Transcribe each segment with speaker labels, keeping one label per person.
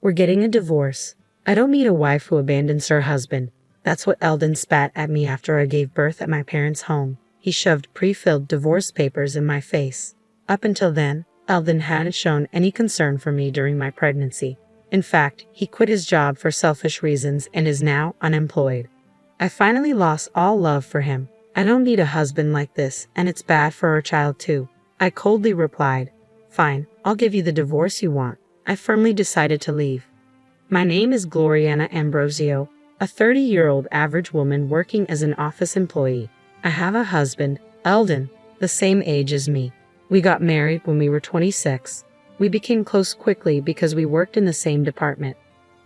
Speaker 1: We're getting a divorce. I don't need a wife who abandons her husband. That's what Eldon spat at me after I gave birth at my parents' home. He shoved pre-filled divorce papers in my face. Up until then, Eldon hadn't shown any concern for me during my pregnancy. In fact, he quit his job for selfish reasons and is now unemployed. I finally lost all love for him. I don't need a husband like this, and it's bad for our child too. I coldly replied, "Fine, I'll give you the divorce you want." I firmly decided to leave. My name is Gloriana Ambrosio, a 30-year-old average woman working as an office employee. I have a husband, Eldon, the same age as me. We got married when we were 26. We became close quickly because we worked in the same department.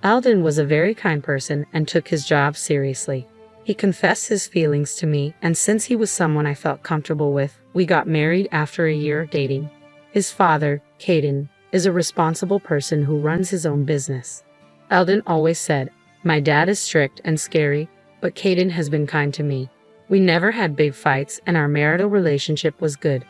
Speaker 1: Eldon was a very kind person and took his job seriously. He confessed his feelings to me, and since he was someone I felt comfortable with, we got married after a year of dating. His father, Caden, is a responsible person who runs his own business. Eldon always said, "My dad is strict and scary, but Caden has been kind to me." We never had big fights and our marital relationship was good.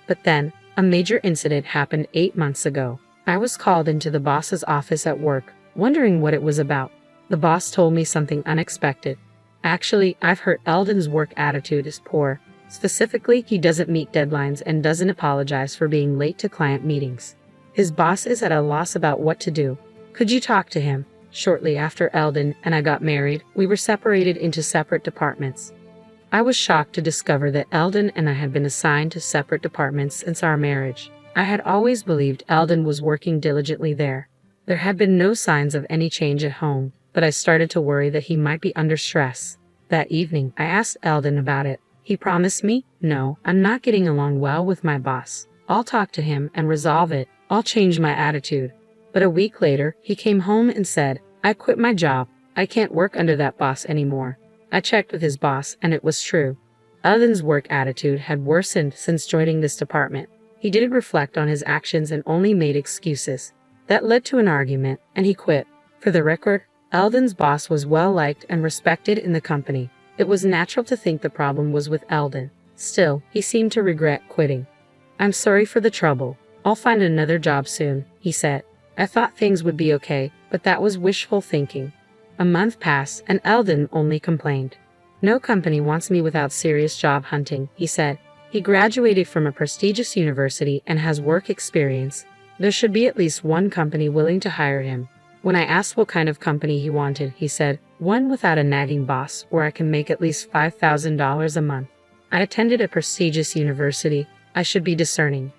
Speaker 1: But then, a major incident happened 8 months ago. I was called into the boss's office at work, wondering what it was about. The boss told me something unexpected. Actually, I've heard Eldon's work attitude is poor. Specifically, he doesn't meet deadlines and doesn't apologize for being late to client meetings. His boss is at a loss about what to do. Could you talk to him? Shortly after Eldon and I got married, we were separated into separate departments. I was shocked to discover that Eldon and I had been assigned to separate departments since our marriage. I had always believed Eldon was working diligently there. There had been no signs of any change at home, but I started to worry that he might be under stress. That evening, I asked Eldon about it. He promised me, "No, I'm not getting along well with my boss. I'll talk to him and resolve it. I'll change my attitude." But a week later, he came home and said, "I quit my job. I can't work under that boss anymore." I checked with his boss, and it was true. Eldon's work attitude had worsened since joining this department. He didn't reflect on his actions and only made excuses. That led to an argument, and he quit. For the record, Eldon's boss was well-liked and respected in the company. It was natural to think the problem was with Eldon. Still, he seemed to regret quitting. "I'm sorry for the trouble. I'll find another job soon," he said. I thought things would be okay, but that was wishful thinking. A month passed, and Eldon only complained. "No company wants me without serious job hunting," he said. He graduated from a prestigious university and has work experience. There should be at least one company willing to hire him. When I asked what kind of company he wanted, he said, "One without a nagging boss where I can make at least $5,000 a month." I attended a prestigious university. I should be discerning.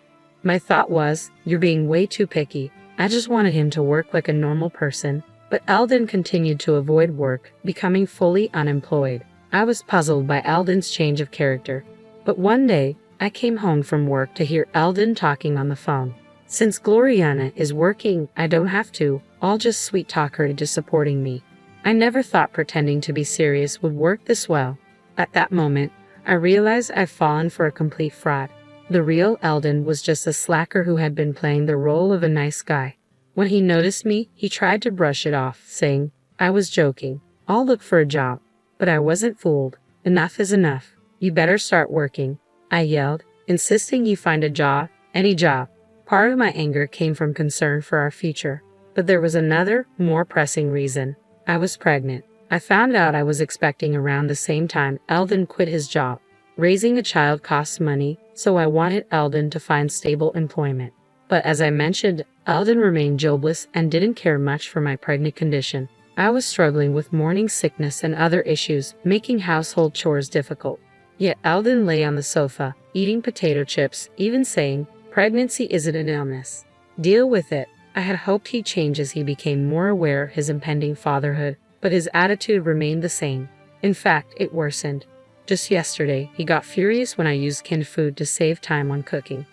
Speaker 1: My thought was, "You're being way too picky." I just wanted him to work like a normal person. But Eldon continued to avoid work, becoming fully unemployed. I was puzzled by Eldon's change of character. But one day, I came home from work to hear Eldon talking on the phone. "Since Gloriana is working, I don't have to. I'll just sweet-talk her into supporting me." I never thought pretending to be serious would work this well. At that moment, I realized I'd fallen for a complete fraud. The real Eldon was just a slacker who had been playing the role of a nice guy. When he noticed me, he tried to brush it off, saying, "I was joking. I'll look for a job." But I wasn't fooled. "Enough is enough. You better start working," I yelled, insisting he find a job, any job. Part of my anger came from concern for our future. But there was another, more pressing reason. I was pregnant. I found out I was expecting around the same time Eldon quit his job. Raising a child costs money, so I wanted Eldon to find stable employment. But as I mentioned, Eldon remained jobless and didn't care much for my pregnant condition. I was struggling with morning sickness and other issues, making household chores difficult. Yet Eldon lay on the sofa, eating potato chips, even saying, "Pregnancy isn't an illness. Deal with it." I had hoped he'd change as he became more aware of his impending fatherhood, but his attitude remained the same. In fact, it worsened. Just yesterday, he got furious when I used canned food to save time on cooking.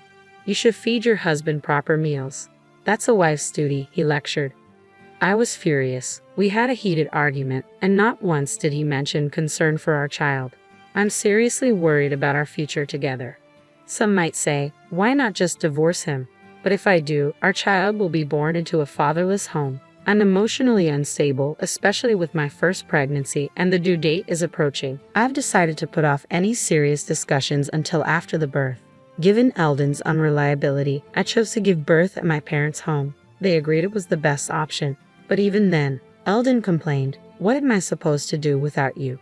Speaker 1: "You should feed your husband proper meals. That's a wife's duty," he lectured. I was furious. We had a heated argument, and not once did he mention concern for our child. I'm seriously worried about our future together. Some might say, why not just divorce him? But if I do, our child will be born into a fatherless home. I'm emotionally unstable, especially with my first pregnancy, and the due date is approaching. I've decided to put off any serious discussions until after the birth. Given Eldon's unreliability, I chose to give birth at my parents' home. They agreed it was the best option. But even then, Eldon complained, "What am I supposed to do without you?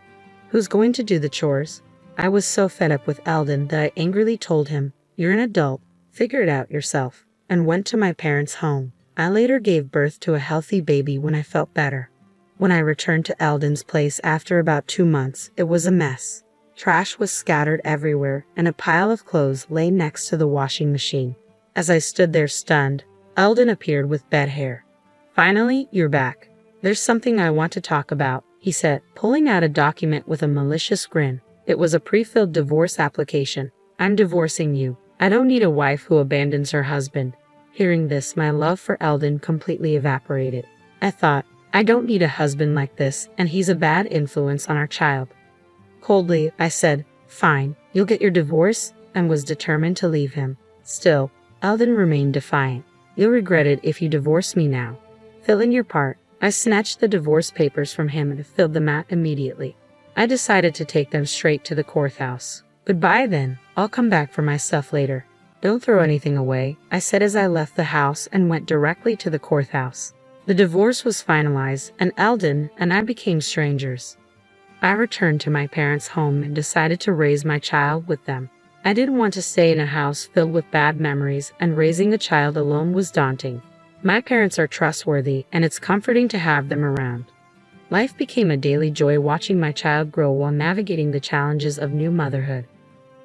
Speaker 1: Who's going to do the chores?" I was so fed up with Eldon that I angrily told him, "You're an adult, figure it out yourself," and went to my parents' home. I later gave birth to a healthy baby when I felt better. When I returned to Eldon's place after about 2 months, it was a mess. Trash was scattered everywhere, and a pile of clothes lay next to the washing machine. As I stood there stunned, Eldon appeared with bed hair. "Finally, you're back. There's something I want to talk about," he said, pulling out a document with a malicious grin. It was a pre-filled divorce application. "I'm divorcing you. I don't need a wife who abandons her husband." Hearing this, my love for Eldon completely evaporated. I thought, I don't need a husband like this, and he's a bad influence on our child. Coldly, I said, "Fine, you'll get your divorce," and was determined to leave him. Still, Eldon remained defiant. "You'll regret it if you divorce me now. Fill in your part." I snatched the divorce papers from him and filled them out immediately. I decided to take them straight to the courthouse. "Goodbye then, I'll come back for my stuff later." "Don't throw anything away," I said as I left the house and went directly to the courthouse. The divorce was finalized, and Eldon and I became strangers. I returned to my parents' home and decided to raise my child with them. I didn't want to stay in a house filled with bad memories, and raising a child alone was daunting. My parents are trustworthy, and it's comforting to have them around. Life became a daily joy watching my child grow while navigating the challenges of new motherhood.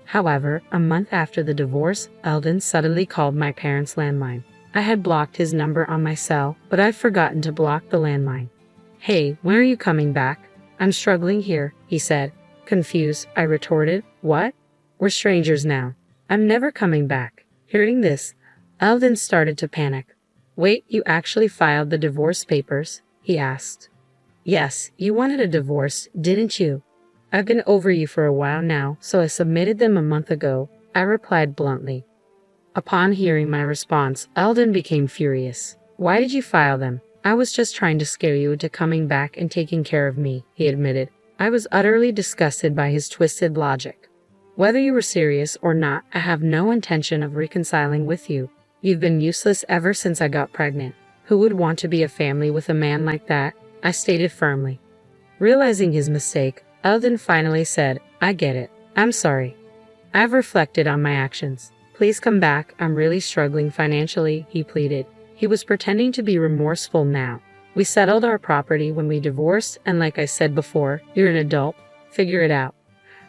Speaker 1: However, a month after the divorce, Eldon suddenly called my parents' landline. I had blocked his number on my cell, but I'd forgotten to block the landline. "Hey, when are you coming back? I'm struggling here," he said. Confused, I retorted, "What? We're strangers now. I'm never coming back." Hearing this, Eldon started to panic. "Wait, you actually filed the divorce papers?" he asked. "Yes, you wanted a divorce, didn't you? I've been over you for a while now, so I submitted them a month ago," I replied bluntly. Upon hearing my response, Eldon became furious. "Why did you file them? I was just trying to scare you into coming back and taking care of me," he admitted. I was utterly disgusted by his twisted logic. "Whether you were serious or not, I have no intention of reconciling with you. You've been useless ever since I got pregnant. Who would want to be a family with a man like that?" I stated firmly. Realizing his mistake, Eldon finally said, "I get it. I'm sorry. I've reflected on my actions. Please come back, I'm really struggling financially," he pleaded. He was pretending to be remorseful now. "We settled our property when we divorced, and like I said before, you're an adult. Figure it out."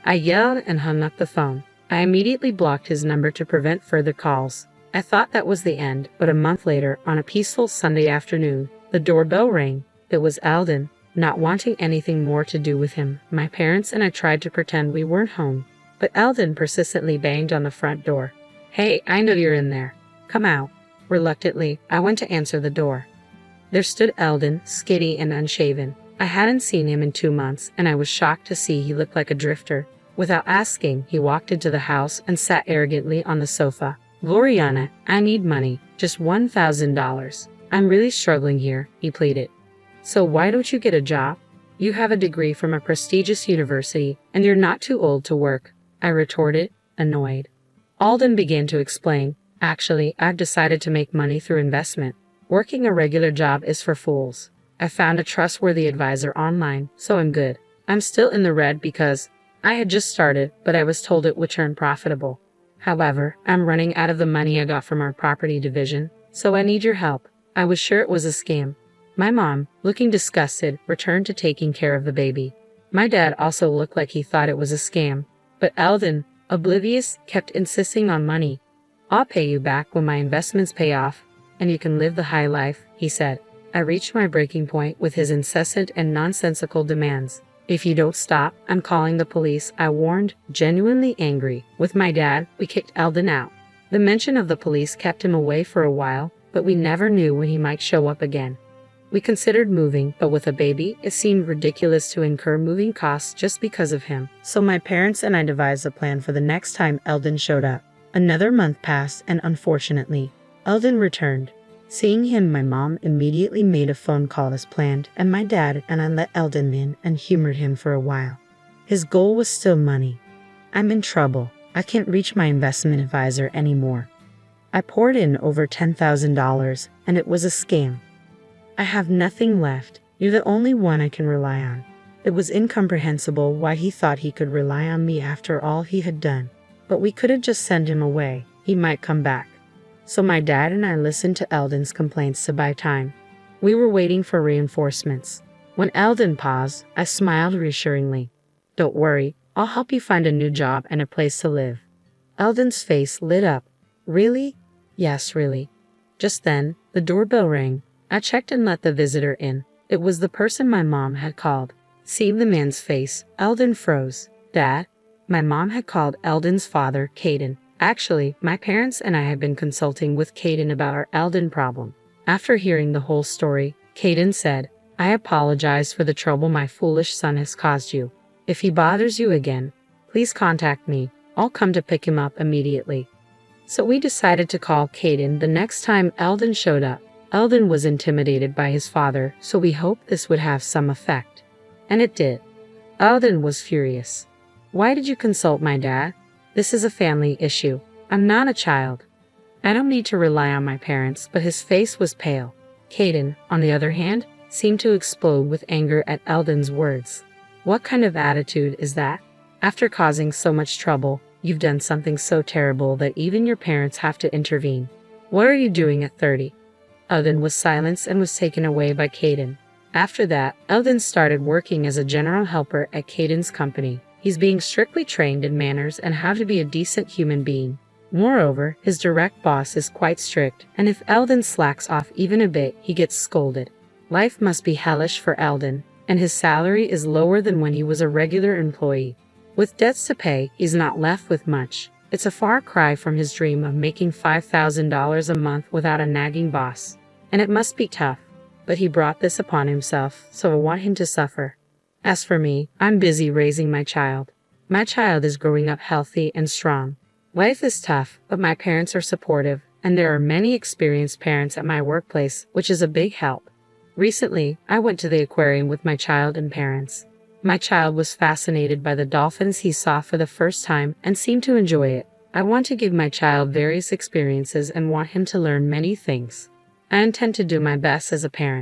Speaker 1: I yelled and hung up the phone. I immediately blocked his number to prevent further calls. I thought that was the end, but a month later, on a peaceful Sunday afternoon, the doorbell rang. It was Eldon. Not wanting anything more to do with him, my parents and I tried to pretend we weren't home, but Eldon persistently banged on the front door. "Hey, I know you're in there. Come out." Reluctantly, I went to answer the door. There stood Eldon, skinny and unshaven. I hadn't seen him in 2 months, and I was shocked to see he looked like a drifter. Without asking, he walked into the house and sat arrogantly on the sofa. "Gloriana, I need money, just $1,000. I'm really struggling here," he pleaded. "So why don't you get a job? You have a degree from a prestigious university, and you're not too old to work," I retorted, annoyed. Eldon began to explain, "Actually, I've decided to make money through investment. Working a regular job is for fools. I found a trustworthy advisor online, so I'm good. I'm still in the red because I had just started, but I was told it would turn profitable. However, I'm running out of the money I got from our property division, so I need your help." I was sure it was a scam. My mom, looking disgusted, returned to taking care of the baby. My dad also looked like he thought it was a scam, but Eldon, oblivious, kept insisting on money. "I'll pay you back when my investments pay off, and you can live the high life," he said. I reached my breaking point with his incessant and nonsensical demands. "If you don't stop, I'm calling the police," I warned, genuinely angry. With my dad, we kicked Eldon out. The mention of the police kept him away for a while, but we never knew when he might show up again. We considered moving, but with a baby, it seemed ridiculous to incur moving costs just because of him. So my parents and I devised a plan for the next time Eldon showed up. Another month passed, and unfortunately, Eldon returned. Seeing him, my mom immediately made a phone call as planned, and my dad and I let Eldon in and humored him for a while. His goal was still money. "I'm in trouble. I can't reach my investment advisor anymore. I poured in over $10,000, and it was a scam. I have nothing left. You're the only one I can rely on. It was incomprehensible why he thought he could rely on me after all he had done. But we couldn't just send him away. He might come back. So my dad and I listened to Eldon's complaints to buy time. We were waiting for reinforcements. When Eldon paused, I smiled reassuringly. Don't worry, I'll help you find a new job and a place to live. Eldon's face lit up. Really? Yes, really. Just then, the doorbell rang. I checked and let the visitor in. It was the person my mom had called. Seeing the man's face, Eldon froze. Dad? My mom had called Eldon's father, Caden. Actually, my parents and I had been consulting with Caden about our Eldon problem. After hearing the whole story, Caden said, I apologize for the trouble my foolish son has caused you. If he bothers you again, please contact me. I'll come to pick him up immediately. So we decided to call Caden the next time Eldon showed up. Eldon was intimidated by his father, so we hoped this would have some effect. And it did. Eldon was furious. Why did you consult my dad? This is a family issue. I'm not a child. I don't need to rely on my parents, but his face was pale. Caden, on the other hand, seemed to explode with anger at Eldon's words. What kind of attitude is that? After causing so much trouble, you've done something so terrible that even your parents have to intervene. What are you doing at 30? Eldon was silenced and was taken away by Caden. After that, Eldon started working as a general helper at Caden's company. He's being strictly trained in manners and how to be a decent human being. Moreover, his direct boss is quite strict, and if Eldon slacks off even a bit, he gets scolded. Life must be hellish for Eldon, and his salary is lower than when he was a regular employee. With debts to pay, he's not left with much. It's a far cry from his dream of making $5,000 a month without a nagging boss. And it must be tough. But he brought this upon himself, so I want him to suffer. As for me, I'm busy raising my child. My child is growing up healthy and strong. Life is tough, but my parents are supportive, and there are many experienced parents at my workplace, which is a big help. Recently, I went to the aquarium with my child and parents. My child was fascinated by the dolphins he saw for the first time and seemed to enjoy it. I want to give my child various experiences and want him to learn many things. I intend to do my best as a parent.